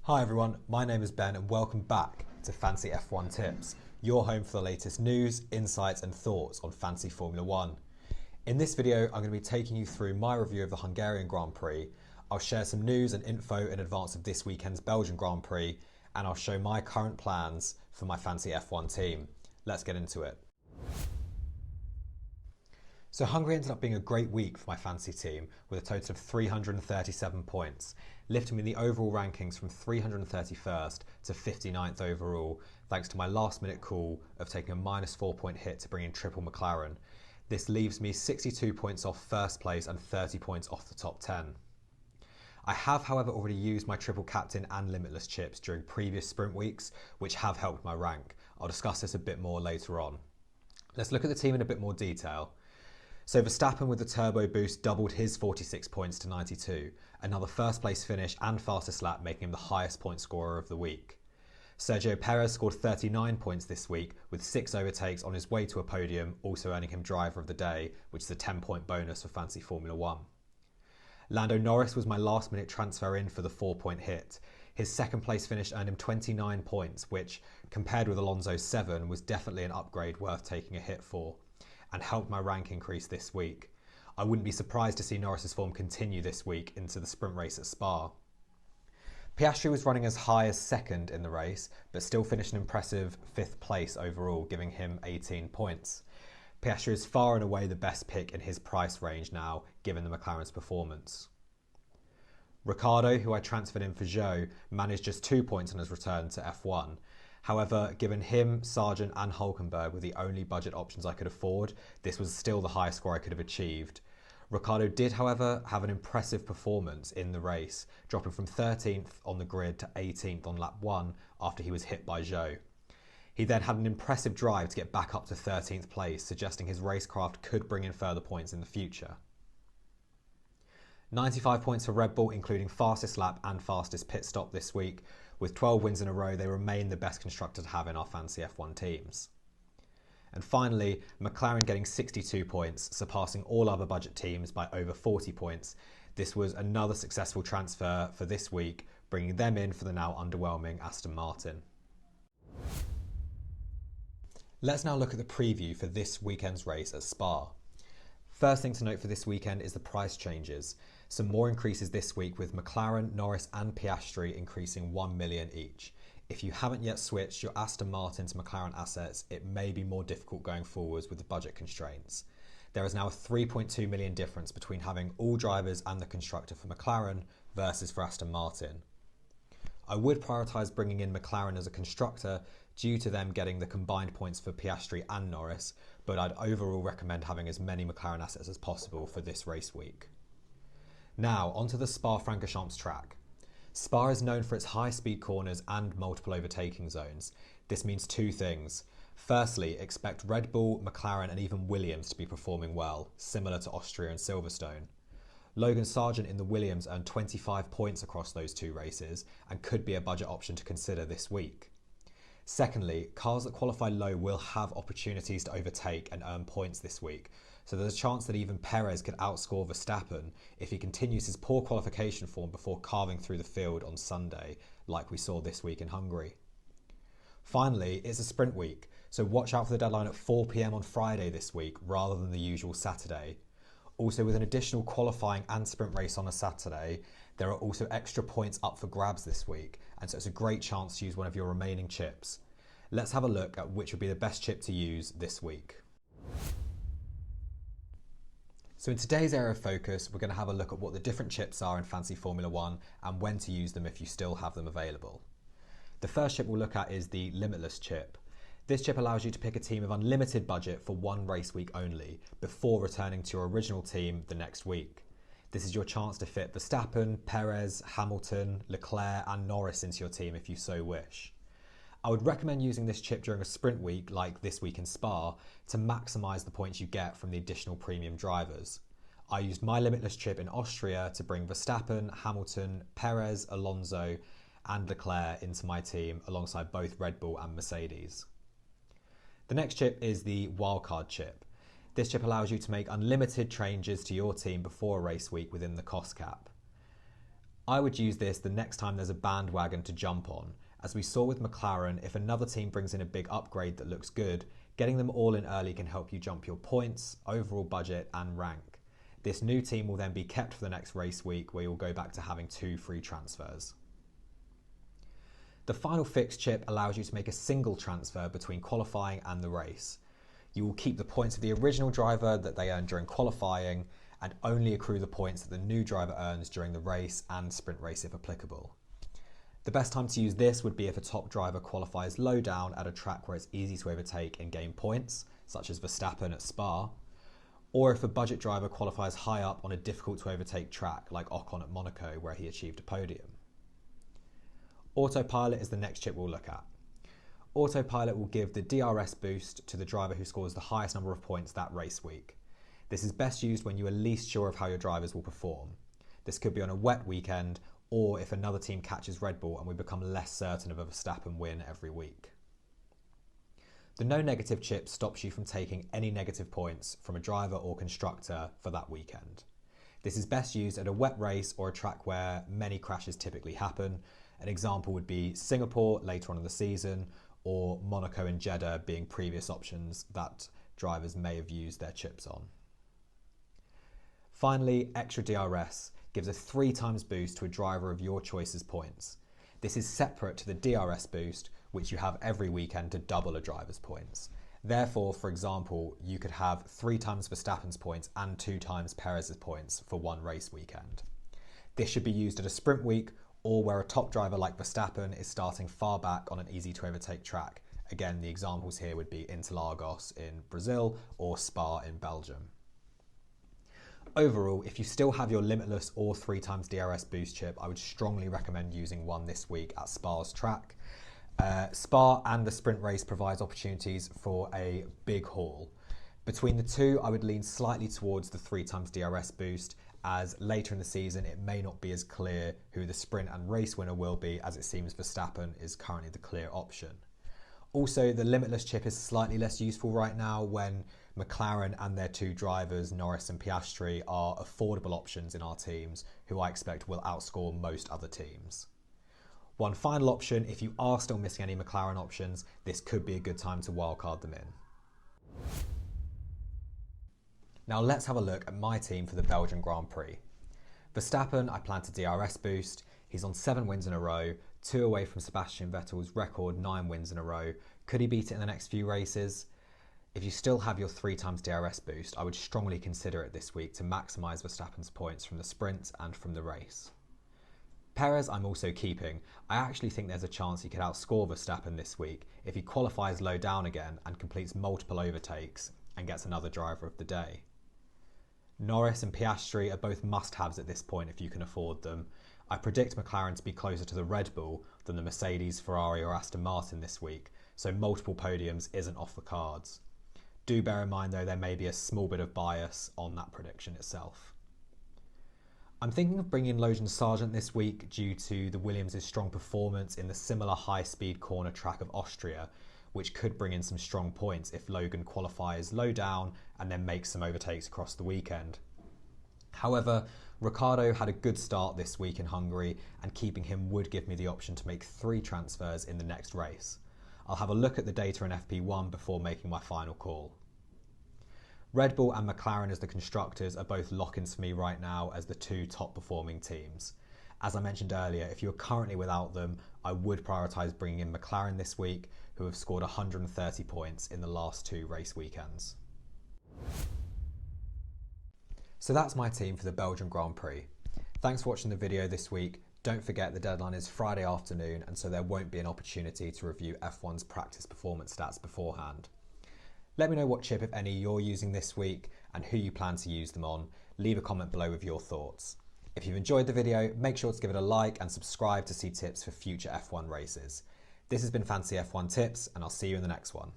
Hi everyone, my name is Ben and welcome back to Fancy F1 Tips, your home for the latest news, insights and thoughts on Fancy Formula 1. In this video, I'm going to be taking you through my review of the Hungarian Grand Prix. I'll share some news and info in advance of this weekend's Belgian Grand Prix, and I'll show my current plans for my Fancy F1 team. Let's get into it. So Hungary ended up being a great week for my fancy team with a total of 337 points, lifting me in the overall rankings from 331st to 59th overall, thanks to my last minute call of taking a -4 point hit to bring in triple McLaren. This leaves me 62 points off first place and 30 points off the top 10. I have, however, already used my triple captain and limitless chips during previous sprint weeks, which have helped my rank. I'll discuss this a bit more later on. Let's look at the team in a bit more detail. So Verstappen with the turbo boost doubled his 46 points to 92, another first place finish and fastest lap making him the highest point scorer of the week. Sergio Perez scored 39 points this week with 6 overtakes on his way to a podium, also earning him driver of the day, which is a 10-point bonus for Fancy Formula 1. Lando Norris was my last minute transfer in for the 4-point hit. His second place finish earned him 29 points, which compared with Alonso's 7 was definitely an upgrade worth taking a hit for, and helped my rank increase this week. I wouldn't be surprised to see Norris's form continue this week into the sprint race at Spa. Piastri was running as high as second in the race, but still finished an impressive 5th place overall, giving him 18 points. Piastri is far and away the best pick in his price range now, given the McLaren's performance. Ricciardo, who I transferred in for Zhou, managed just 2 points on his return to F1. However, given him, Sargent and Hulkenberg were the only budget options I could afford, this was still the highest score I could have achieved. Ricciardo did, however, have an impressive performance in the race, dropping from 13th on the grid to 18th on lap 1 after he was hit by Zhou. He then had an impressive drive to get back up to 13th place, suggesting his racecraft could bring in further points in the future. 95 points for Red Bull, including fastest lap and fastest pit stop this week. With 12 wins in a row, they remain the best constructor to have in our fancy F1 teams. And finally, McLaren getting 62 points, surpassing all other budget teams by over 40 points. This was another successful transfer for this week, bringing them in for the now underwhelming Aston Martin. Let's now look at the preview for this weekend's race at Spa. First thing to note for this weekend is the price changes. Some more increases this week with McLaren, Norris and Piastri increasing 1 million each. If you haven't yet switched your Aston Martin to McLaren assets, it may be more difficult going forwards with the budget constraints. There is now a 3.2 million difference between having all drivers and the constructor for McLaren versus for Aston Martin. I would prioritise bringing in McLaren as a constructor due to them getting the combined points for Piastri and Norris, but I'd overall recommend having as many McLaren assets as possible for this race week. Now, onto the Spa-Francorchamps track. Spa is known for its high-speed corners and multiple overtaking zones. This means two things. Firstly, expect Red Bull, McLaren and even Williams to be performing well, similar to Austria and Silverstone. Logan Sargent in the Williams earned 25 points across those two races and could be a budget option to consider this week. Secondly, cars that qualify low will have opportunities to overtake and earn points this week, so there's a chance that even Perez could outscore Verstappen if he continues his poor qualification form before carving through the field on Sunday, like we saw this week in Hungary. Finally, it's a sprint week, so watch out for the deadline at 4 PM on Friday this week rather than the usual Saturday. Also, with an additional qualifying and sprint race on a Saturday, there are also extra points up for grabs this week, and so it's a great chance to use one of your remaining chips. Let's have a look at which would be the best chip to use this week. So in today's area of focus, we're going to have a look at what the different chips are in Fancy Formula 1 and when to use them if you still have them available. The first chip we'll look at is the Limitless chip. This chip allows you to pick a team of unlimited budget for one race week only, before returning to your original team the next week. This is your chance to fit Verstappen, Perez, Hamilton, Leclerc and Norris into your team if you so wish. I would recommend using this chip during a sprint week like this week in Spa to maximise the points you get from the additional premium drivers. I used my Limitless chip in Austria to bring Verstappen, Hamilton, Perez, Alonso and Leclerc into my team alongside both Red Bull and Mercedes. The next chip is the Wildcard chip. This chip allows you to make unlimited changes to your team before a race week within the cost cap. I would use this the next time there's a bandwagon to jump on. As we saw with McLaren, if another team brings in a big upgrade that looks good, getting them all in early can help you jump your points, overall budget and rank. This new team will then be kept for the next race week where you'll go back to having 2 free transfers. The final fix chip allows you to make a single transfer between qualifying and the race. You will keep the points of the original driver that they earned during qualifying and only accrue the points that the new driver earns during the race and sprint race if applicable. The best time to use this would be if a top driver qualifies low down at a track where it's easy to overtake and gain points, such as Verstappen at Spa, or if a budget driver qualifies high up on a difficult to overtake track like Ocon at Monaco where he achieved a podium. Autopilot is the next chip we'll look at. Autopilot will give the DRS boost to the driver who scores the highest number of points that race week. This is best used when you are least sure of how your drivers will perform. This could be on a wet weekend or if another team catches Red Bull and we become less certain of a Verstappen win every week. The no negative chip stops you from taking any negative points from a driver or constructor for that weekend. This is best used at a wet race or a track where many crashes typically happen. An example would be Singapore later on in the season, or Monaco and Jeddah being previous options that drivers may have used their chips on. Finally, extra DRS gives a 3 times boost to a driver of your choice's points. This is separate to the DRS boost, which you have every weekend to double a driver's points. Therefore, for example, you could have 3 times Verstappen's points and 2 times Perez's points for one race weekend. This should be used at a sprint week or where a top driver like Verstappen is starting far back on an easy to overtake track. Again, the examples here would be Interlagos in Brazil or Spa in Belgium. Overall, if you still have your limitless or 3 times DRS boost chip, I would strongly recommend using one this week at Spa's track. Spa and the sprint race provides opportunities for a big haul. Between the two, I would lean slightly towards the 3 times DRS boost, as later in the season it may not be as clear who the sprint and race winner will be, as it seems Verstappen is currently the clear option. Also, the limitless chip is slightly less useful right now when McLaren and their 2 drivers, Norris and Piastri, are affordable options in our teams who I expect will outscore most other teams. One final option, if you are still missing any McLaren options, this could be a good time to wildcard them in. Now let's have a look at my team for the Belgian Grand Prix. Verstappen, I plan to DRS boost. He's on 7 wins in a row, 2 away from Sebastian Vettel's record 9 wins in a row. Could he beat it in the next few races? If you still have your 3 times DRS boost, I would strongly consider it this week to maximise Verstappen's points from the sprint and from the race. Perez I'm also keeping. I actually think there's a chance he could outscore Verstappen this week if he qualifies low down again and completes multiple overtakes and gets another driver of the day. Norris and Piastri are both must-haves at this point if you can afford them. I predict McLaren to be closer to the Red Bull than the Mercedes, Ferrari or Aston Martin this week, so multiple podiums isn't off the cards. Do bear in mind though there may be a small bit of bias on that prediction itself. I'm thinking of bringing in Logan Sargent this week due to the Williams' strong performance in the similar high-speed corner track of Austria, which could bring in some strong points if Logan qualifies low down and then makes some overtakes across the weekend. However, Ricciardo had a good start this week in Hungary, and keeping him would give me the option to make 3 transfers in the next race. I'll have a look at the data in FP1 before making my final call. Red Bull and McLaren as the constructors are both lock-ins for me right now as the 2 top performing teams. As I mentioned earlier, if you're currently without them, I would prioritise bringing in McLaren this week, who have scored 130 points in the last 2 race weekends. So that's my team for the Belgian Grand Prix. Thanks for watching the video this week. Don't forget the deadline is Friday afternoon, and so there won't be an opportunity to review F1's practice performance stats beforehand. Let me know what chip, if any, you're using this week and who you plan to use them on. Leave a comment below with your thoughts. If you've enjoyed the video, make sure to give it a like and subscribe to see tips for future F1 races. This has been Fancy F1 Tips, and I'll see you in the next one.